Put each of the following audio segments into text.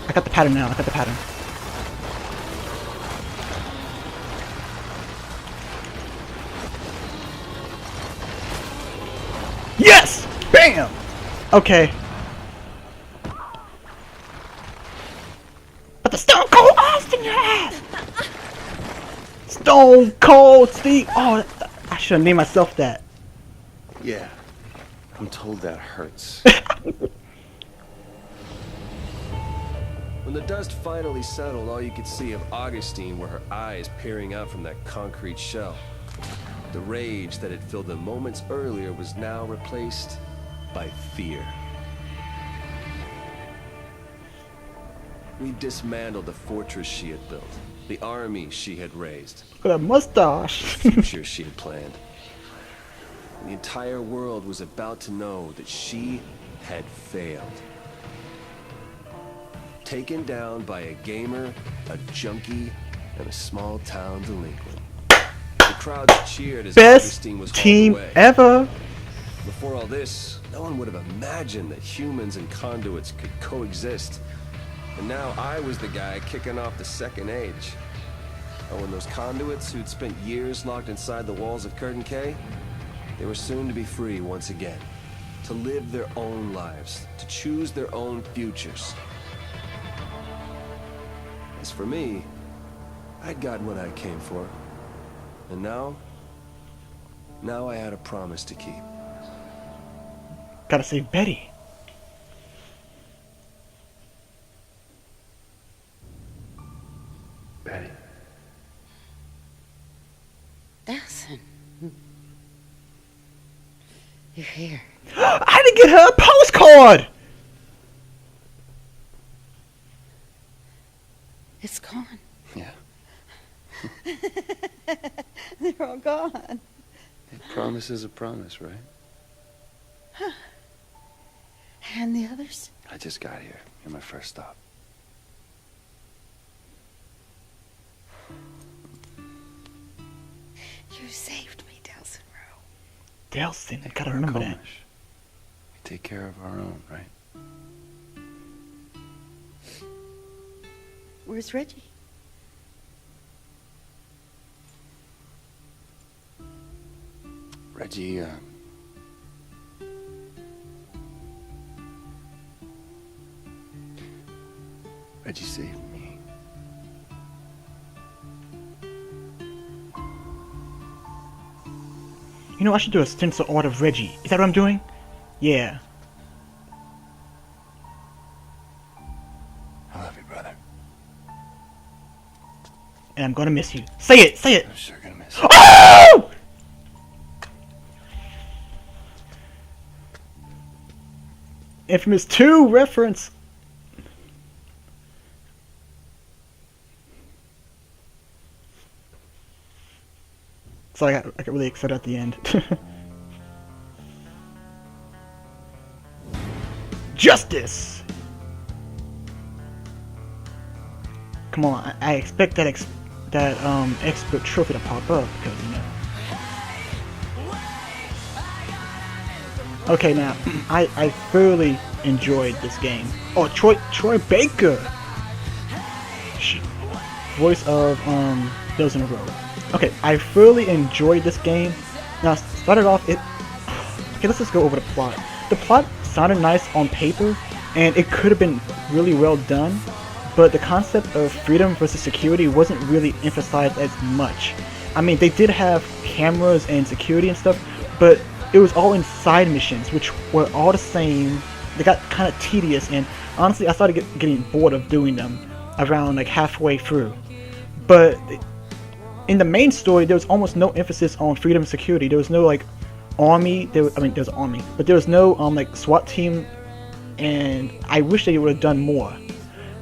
I got the pattern now. I got the pattern. Yes! Bam! Okay. But the Stone Cold Austin your ass! Stone Cold Steve! Oh, I should have named myself that. Yeah, I'm told that hurts. When the dust finally settled, all you could see of Augustine were her eyes peering out from that concrete shell. The rage that had filled them moments earlier was now replaced by fear. We dismantled the fortress she had built, the army she had raised, Look at that mustache. the future she had planned. The entire world was about to know that she had failed. Taken down by a gamer, a junkie, and a small-town delinquent. The crowds cheered as Best Augustine was hauled team away. ever. Before all this, no one would have imagined that humans and conduits could coexist. And now I was the guy kicking off the second age. Oh, and those conduits who'd spent years locked inside the walls of Curtain K, they were soon to be free once again. To live their own lives, to choose their own futures. As for me, I'd gotten what I came for. And now I had a promise to keep. Gotta save Betty. Betty. Dawson. You're here. I didn't get her a postcard. It's gone. Yeah. They're all gone. A promise is a promise, right? And the others? I just got here. You're my first stop. You saved me, Delson Rowe. Delson, I gotta We're remember that. Comish. We take care of our own, right? Where's Reggie? Reggie, Reggie saved me. You know, I should do a stencil art of Reggie. Is that what I'm doing? Yeah. I love you, brother. And I'm gonna miss you. Say it! Say it! I'm sure gonna miss you. Oh! Infamous 2 reference. So I got really excited at the end. Justice! Come on, I expect that expert trophy to pop up because, you know. Okay, now I thoroughly enjoyed this game. Oh, Troy Baker, voice of Those in a Row. Okay, I thoroughly enjoyed this game. Now, started off it. Okay, let's just go over the plot. The plot sounded nice on paper, and it could have been really well done, but the concept of freedom versus security wasn't really emphasized as much. I mean, they did have cameras and security and stuff, but it was all in side missions, which were all the same. They got kind of tedious, and honestly, I started getting bored of doing them around like halfway through. But in the main story, there was almost no emphasis on freedom and security. There was no like army. There was an army, but there was no like SWAT team, and I wish they would have done more.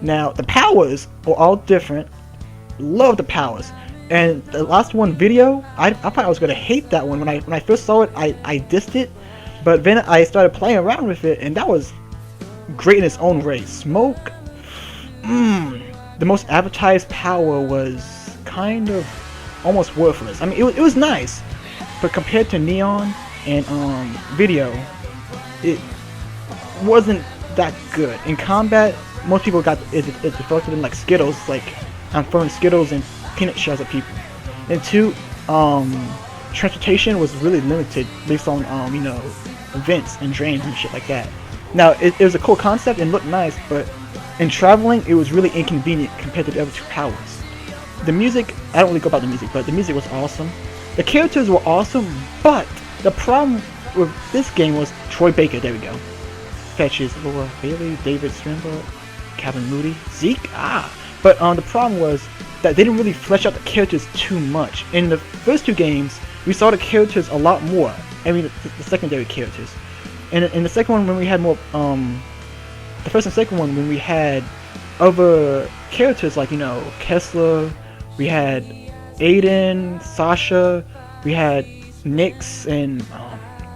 Now the powers were all different. Love the powers. And the last one video, I thought I was gonna hate that one when I first saw it. I dissed it, but then I started playing around with it, and that was great in its own way. Smoke, the most advertised power was kind of almost worthless. I mean, it was nice, but compared to Neon and video, it wasn't that good. In combat, most people got is reflected in like Skittles, like I'm throwing Skittles and peanut shells at people. And 2, transportation was really limited based on you know, vents and drains and shit like that. Now it was a cool concept and looked nice, but in traveling it was really inconvenient compared to the other 2 powers. The music, I don't really go about the music, but the music was awesome. The characters were awesome, but the problem with this game was Troy Baker, there we go. Fetches Laura Bailey, David Sternberg, Kevin Moody, Zeke, But the problem was that they didn't really flesh out the characters too much. In the first 2 games, we saw the characters a lot more. I mean, the secondary characters. And in the second one, when we had more, the first and second one, when we had other characters like, you know, Kessler, we had Aiden, Sasha, we had Nyx, and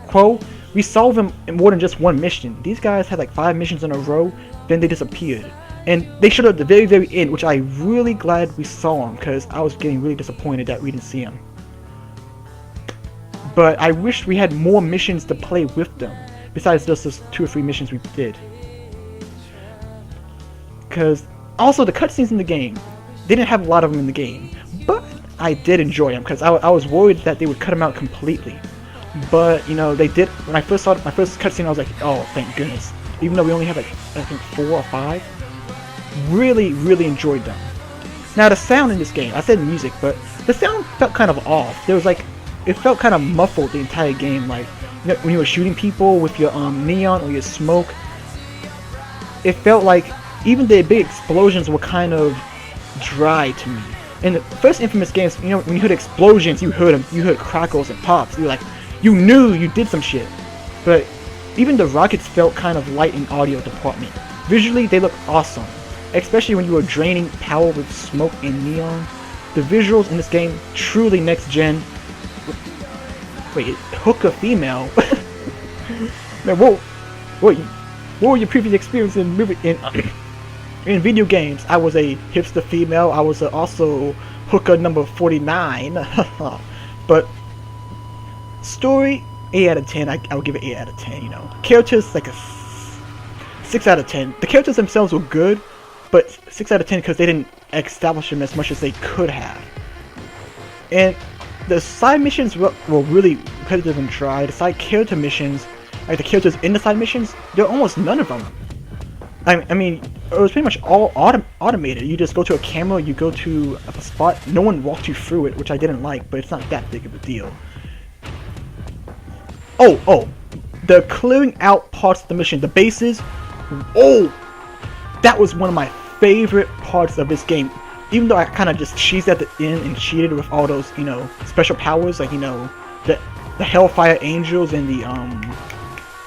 Quo. We saw them in more than just one mission. These guys had like 5 missions in a row, then they disappeared. And they showed up at the very, very end, which I really glad we saw them, because I was getting really disappointed that we didn't see them. But I wish we had more missions to play with them, besides just those 2 or 3 missions we did. Because also the cutscenes in the game, they didn't have a lot of them in the game, but I did enjoy them, because I was worried that they would cut them out completely. But you know, they did. When I first saw my first cutscene, I was like, oh, thank goodness. Even though we only have like, I think 4 or 5, really, really enjoyed them. Now the sound in this game, I said music, but the sound felt kind of off. There was like, it felt kind of muffled the entire game. Like, you know, when you were shooting people with your neon or your smoke, it felt like even the big explosions were kind of dry to me. In the first Infamous games, you know, when you heard explosions, you heard them, you heard crackles and pops. You're like, you knew you did some shit. But even the rockets felt kind of light in audio department. Visually, they look awesome, especially when you were draining power with smoke and neon. The visuals in this game truly next gen. Wait, hooker female? Man, what were your previous experience in in video games? I was a hipster female. I was also hooker number 49. But story, 8 out of 10. I would give it 8 out of 10. You know, characters like a 6 out of 10. The characters themselves were good, but 6 out of 10 because they didn't establish them as much as they could have. And the side missions were really repetitive and dry. The side character missions, like the characters in the side missions, there are almost none of them. I mean, it was pretty much all automated. You just go to a camera, you go to a spot, no one walked you through it, which I didn't like, but it's not that big of a deal. Oh, the clearing out parts of the mission, the bases, that was one of my favorite parts of this game. Even though I kind of just cheesed at the end and cheated with all those, you know, special powers, like, you know, the Hellfire Angels and the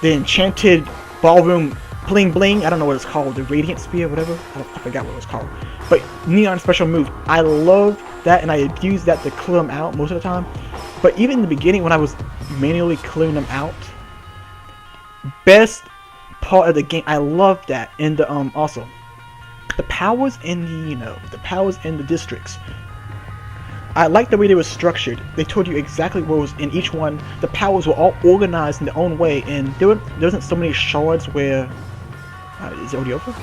Enchanted Ballroom Bling Bling, I don't know what it's called, the Radiant Spear, whatever, I forgot what it was called. But Neon special move, I love that, and I abused that to clear them out most of the time. But even in the beginning when I was manually clearing them out, best part of the game, I love that. And the also the powers in the, you know, the powers in the districts, I like the way they were structured. They told you exactly what was in each one. The powers were all organized in their own way, and there wasn't so many shards where is it already over?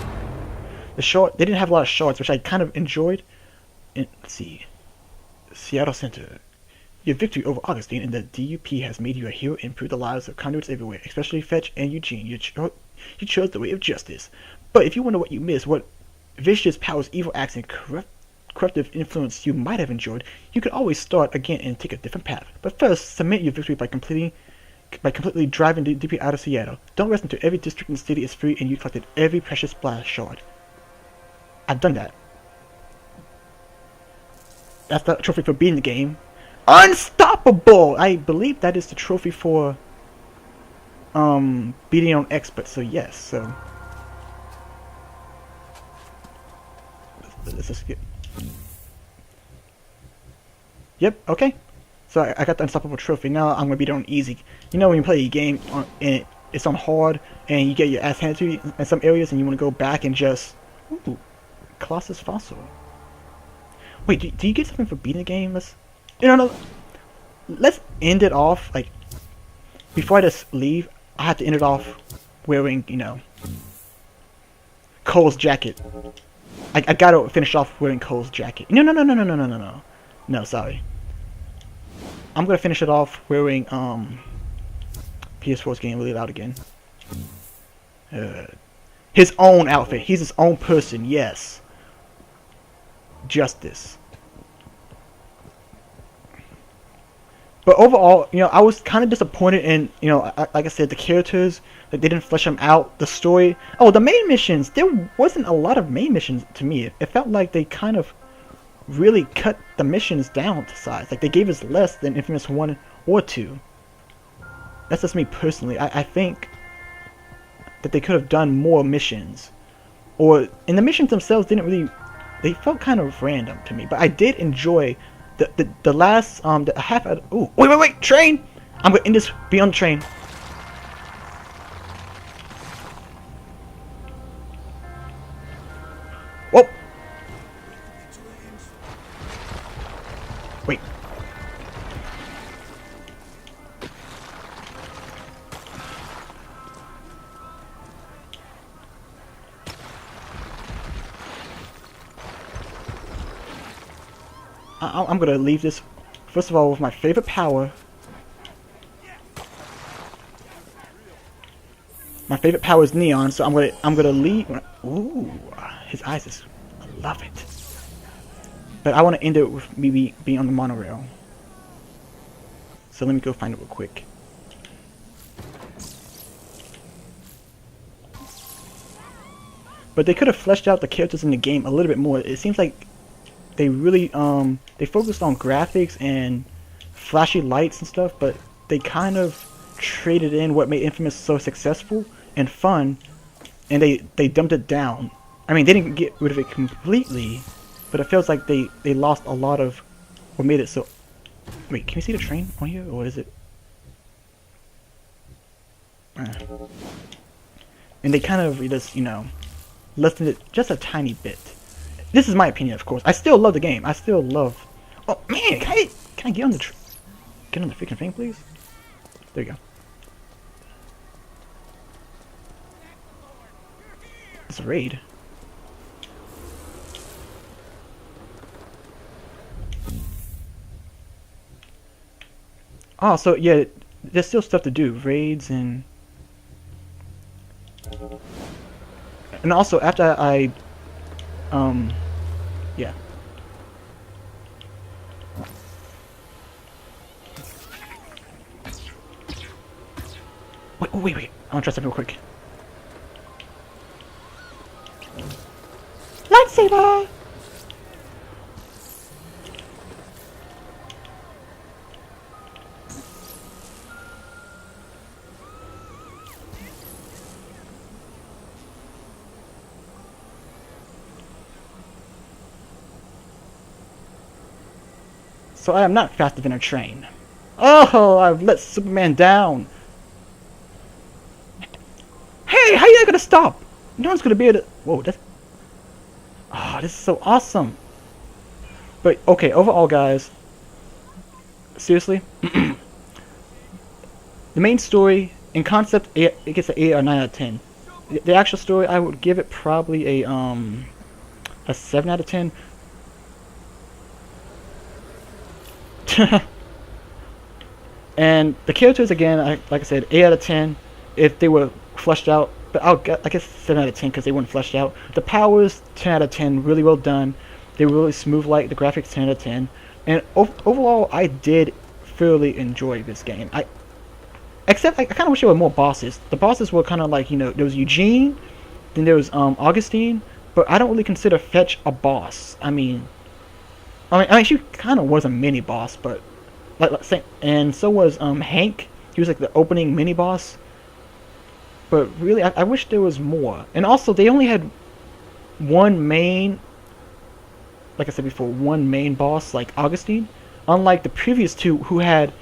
They didn't have a lot of shards, which I kind of enjoyed. And let's see, Seattle Center. Your victory over Augustine and the DUP has made you a hero and improved the lives of conduits everywhere, especially Fetch and Eugene. You chose the way of justice. But if you wonder what you missed, what vicious powers, evil acts, and corruptive influence you might have enjoyed, you could always start again and take a different path. But first, cement your victory by completely driving the DP out of Seattle. Don't rest until every district in the city is free and you collected every precious blast shard. I've done that. That's the trophy for beating the game. Unstoppable! I believe that is the trophy for beating on expert, so yes, so let's just skip. Yep, okay. So I got the unstoppable trophy. Now I'm gonna beat it on easy. You know when you play a game and it's on hard and you get your ass handed to you in some areas and you want to go back and just Colossus Fossil. Wait, do you get something for beating the game? Let's end it off, like, before I just leave, I have to end it off wearing, you know, Cole's jacket. I gotta finish off wearing Cole's jacket. No, sorry. I'm gonna finish it off wearing PS4's getting really loud again. His own outfit. He's his own person. Yes. Justice. But overall, I was kind of disappointed in, like I said, the characters. Like, they didn't flesh them out. The story. Oh, the main missions. There wasn't a lot of main missions to me. It felt like they kind of really cut the missions down to size. Like, they gave us less than Infamous 1 or 2. That's just me personally. I think that they could have done more missions. And the missions themselves didn't really... They felt kind of random to me. But I did enjoy the last... the half... Ooh, wait! Train! I'm gonna end this... Be on the train. Whoa! Wait. I'm gonna leave this, first of all, with my favorite power. My favorite power is Neon, so I'm gonna leave. Ooh, his eyes is... I love it. But I want to end it with me being on the monorail. So let me go find it real quick. But they could have fleshed out the characters in the game a little bit more. It seems like they really they focused on graphics and flashy lights and stuff, but they kind of traded in what made Infamous so successful and fun, and they dumped it down. I mean, they didn't get rid of it completely, but it feels like they lost a lot of what made it so... Wait, can you see the train on here, or is it... And they kind of just, lessened it just a tiny bit. This is my opinion, of course. I still love the game. I still love... Oh, man! Can I get on the... Get on the freaking thing, please? There you go. It's a raid. Oh, so yeah, there's still stuff to do. Raids and... And also, after I... Yeah. Wait. I want to try something real quick. Lightsaber! So I am not faster than a train. Oh, I've let Superman down. Hey, how you not gonna stop? No one's gonna be able to... Whoa, that's... Oh, this is so awesome. But, okay, overall, guys. Seriously. The main story, in concept, it gets an 8 or 9 out of 10. The actual story, I would give it probably a 7 out of 10. And the characters, again, like I said, 8 out of 10 if they were fleshed out. But I guess 7 out of 10 because they weren't fleshed out. The powers, 10 out of 10, really well done. They were really smooth light. The graphics, 10 out of 10. And overall, I did thoroughly enjoy this game. Except I kind of wish there were more bosses. The bosses were kind of like, there was Eugene, then there was Augustine, but I don't really consider Fetch a boss. I mean, she kind of was a mini boss, but and so was Hank. He was like the opening mini boss. But really, I wish there was more. And also, they only had one main, like I said before, one main boss, like Augustine. Unlike the previous two, who had,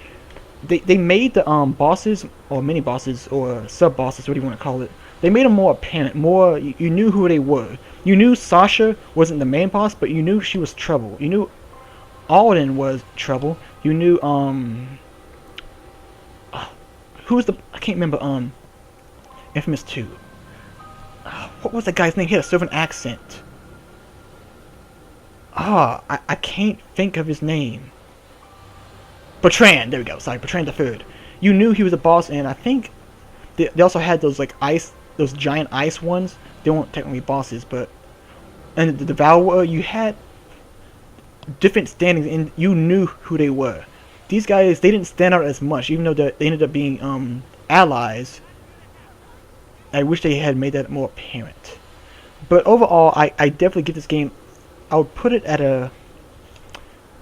they made the bosses or mini bosses or sub bosses, what do you want to call it? They made them more apparent, more. You knew who they were. You knew Sasha wasn't the main boss, but you knew she was trouble. You knew Alden was trouble. You knew who was the... I can't remember Infamous 2. what was that guy's name? He had a Southern accent. I can't think of his name. Bertrand, there we go. Sorry, Bertrand the Third. You knew he was a boss, and I think they also had those like those giant ice ones. They weren't technically bosses, but and the Devourer, you had different standings, and you knew who they were. These guys, they didn't stand out as much, even though they ended up being allies. I wish they had made that more apparent. But overall, I definitely give this game. I would put it at a.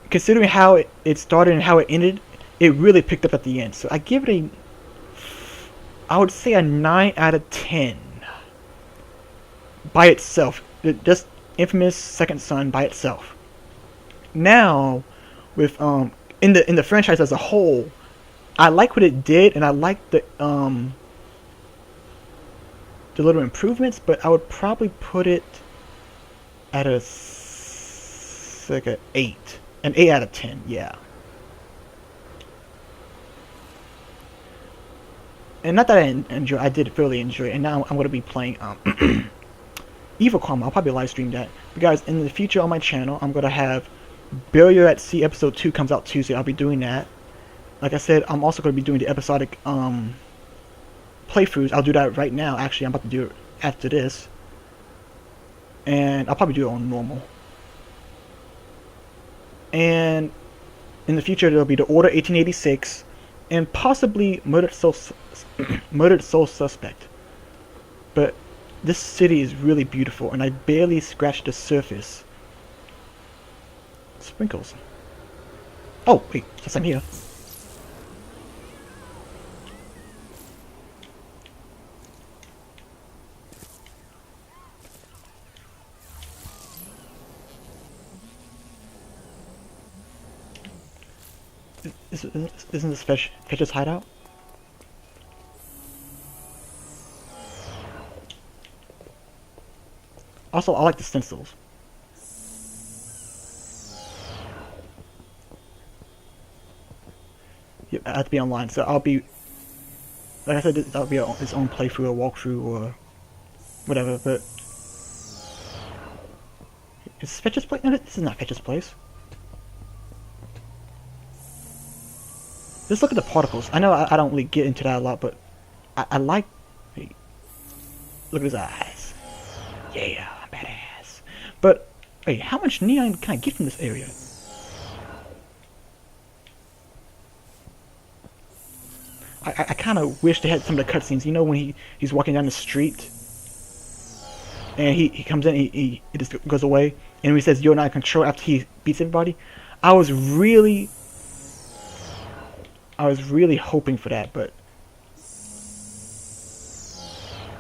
Considering how it started and how it ended, it really picked up at the end. So I give it a. I would say a 9 out of 10. By itself, just Infamous Second Son by itself. Now, with in the franchise as a whole, I like what it did, and I like the little improvements, but I would probably put it at a like an 8. An 8 out of 10, yeah. And not that I did really enjoy it, and now I'm going to be playing Evil Karma. I'll probably live stream that. But guys, in the future on my channel, I'm going to have Burial at Sea Episode 2 comes out Tuesday. I'll be doing that. Like I said, I'm also going to be doing the episodic playthroughs. I'll do that right now. Actually, I'm about to do it after this. And I'll probably do it on normal. And in the future, there'll be the Order 1886 and possibly Murdered Soul Suspect. But this city is really beautiful, and I barely scratched the surface. Sprinkles. Oh, wait, since I'm here. Isn't this Fetch's hideout? Also, I like the stencils. Yeah, I have to be online, so I'll be... Like I said, that'll be its own playthrough or walkthrough or whatever, but... Is Fetch's place? No, this is not Fetch's place. Just look at the particles. I know I don't really get into that a lot, but I like... Wait, look at his eyes. Yeah, badass. But, wait, how much neon can I get from this area? I kind of wish they had some of the cutscenes. You know when he's walking down the street, and he comes in, he just goes away, and he says you're not in control after he beats everybody. I was really hoping for that, but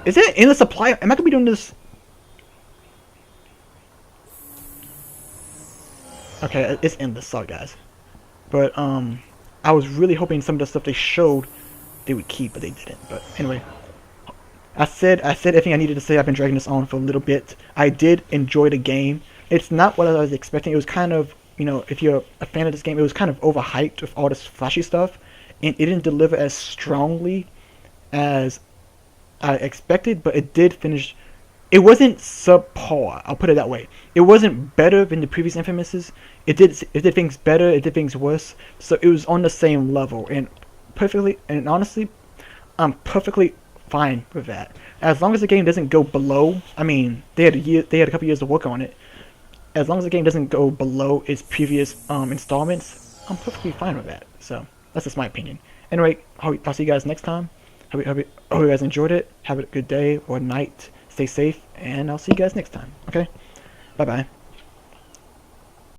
is it an endless supply? Am I gonna be doing this? Okay, it's endless. Sorry, guys, but I was really hoping some of the stuff they showed they would keep, but they didn't. But anyway, I said everything I needed to say. I've been dragging this on for a little bit. I did enjoy the game. It's not what I was expecting. It was kind of, you know, if you're a fan of this game, it was kind of overhyped with all this flashy stuff, and it didn't deliver as strongly as I expected, but it did finish. It wasn't subpar, I'll put it that way. It wasn't better than the previous Infamouses. It did things better, it did things worse, so it was on the same level, and honestly, I'm perfectly fine with that. As long as the game doesn't go below, I mean, they had a couple years to work on it. As long as the game doesn't go below its previous installments, I'm perfectly fine with that. So that's just my opinion. Anyway, I'll see you guys next time. Hope you guys enjoyed it. Have a good day or night. Stay safe, and I'll see you guys next time. Okay? Bye-bye.